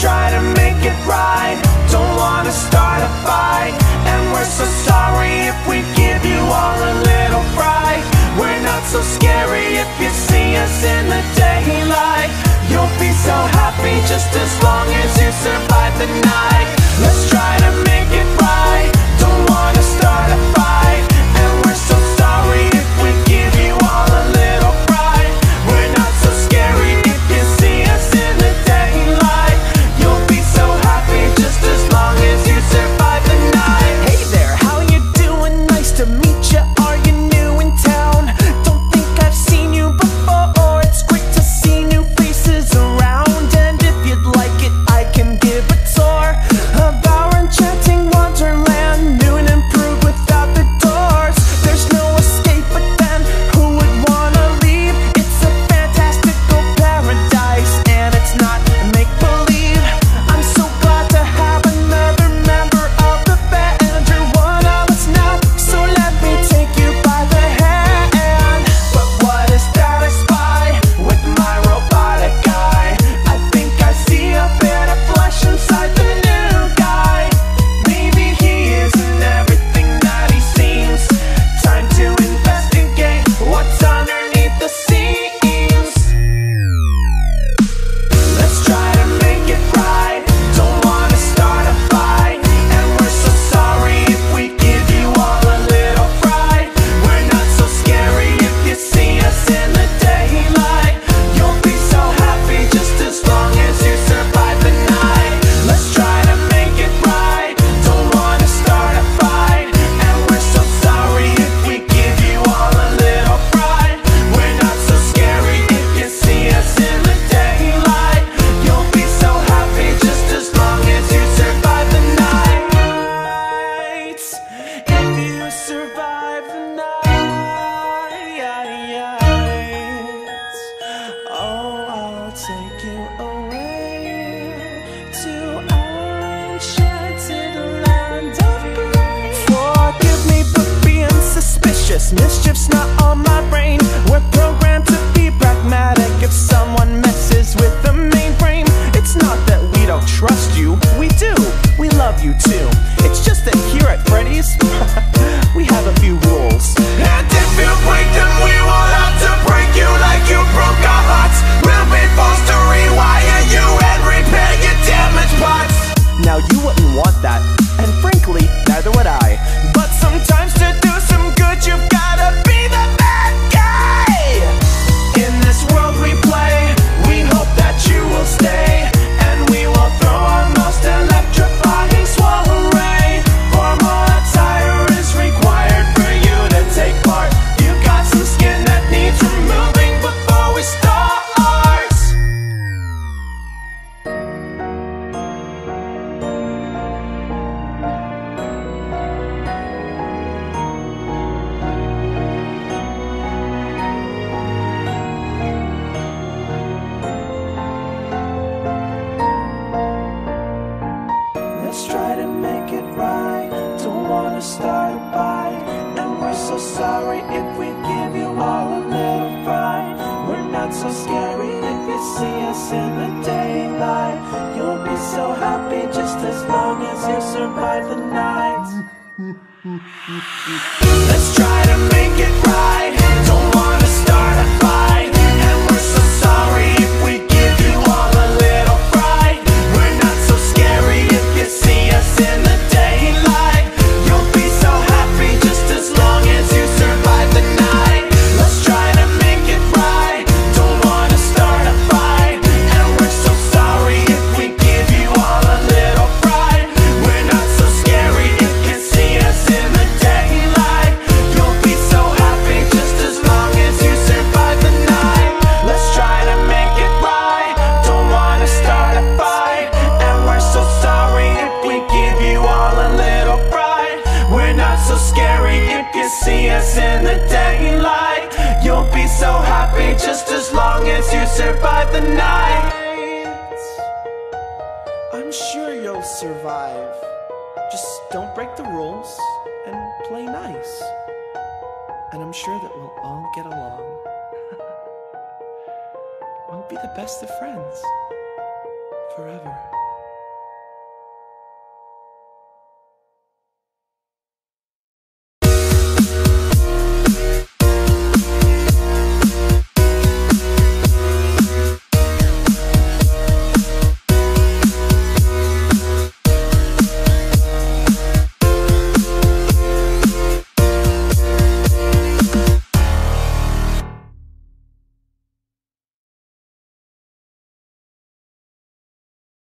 try to make it right. Don't wanna start a fight, and we're so sorry if we give you all a little fright. We're not so scary if you see us in the daylight. You'll be so happy just as long as you survive the night. Let's try to make it right. Don't wanna start a fight, and we're so sorry if we give you all a little fright. We're not so scary if you see us in the daylight. You'll be so happy just as long as you survive the night. Hey there, how you doing? Nice to meet you. Are you new in town? Don't think I've seen you before. It's great to see new faces around, and if you'd like it, I can give a tour of our enchanting wonderland, new and improved without the doors. There's no escape, but then who would wanna leave? It's a fantastical paradise, and it's not make-believe. I'm so glad to have another member of the band. You're one of us now, so let me take you by the hand. But what is that I spy with my robotic eye? I think I see a bit of flesh inside the new guy. Maybe he isn't everything that he seems. Time to investigate what's underneath the scenes. Let's try to make it right. Don't wanna start a fight, and we're so sorry if we give you all a little fright. We're not so scary if you see us in the daylight. You'll be so happy just as long as you survive the night. Let's try to make it right. Don't wanna start a fight, and we're so sorry if we give you all a little fright. We're not so scary if you see us in the daylight. You'll be so happy just as long as you survive the night. If you survive the night, oh, I'll take you away to our enchanted land of grace. Forgive me for being suspicious. Mischief's not on my brain. We're programmed to be pragmatic. If someone messes with the mainframe, it's not that we don't trust you. We do. We love you too. It's just that here at Freddy's, we have a few rules. And if you break them, we will have to break you like you broke our hearts. We'll be forced to rewire you and repair your damaged parts. Now you wouldn't want that, and frankly, neither would I. But sometimes to do some good, you've gotta be the bad guy. In this world we play, we hope that you will stay, and we will throw our most electrifying swirl array. For more attire is required for you to take part. You got some skin that needs removing before we start. Let's try to make it right. Don't wanna start a fight, and we're so sorry if we give you all a little fright. We're not so scary if you see us in the daylight. You'll be so happy just as long as you survive the night. Let's try to make it right. Don't wanna start a fight, and we're so sorry if we give you all a little fright. We're not so scary if you see us in the daylight. You'll be so happy just as long as you survive the night. Let's try to make it right. Don't wanna start a fight, and we're so sorry if we give you all a little fright. We're not so scary if you see us in the daylight. You'll be so happy just as long as you survive the night. Let's try to make it right. Don't wanna start a fight, and we're so sorry if we give you all a little fright. We're not so scary if you see us in the daylight. You'll be so happy just as long as you survive the night. I'm sure you'll survive. Just don't break the rules and play nice. And I'm sure that we'll all get along. We'll be the best of friends forever.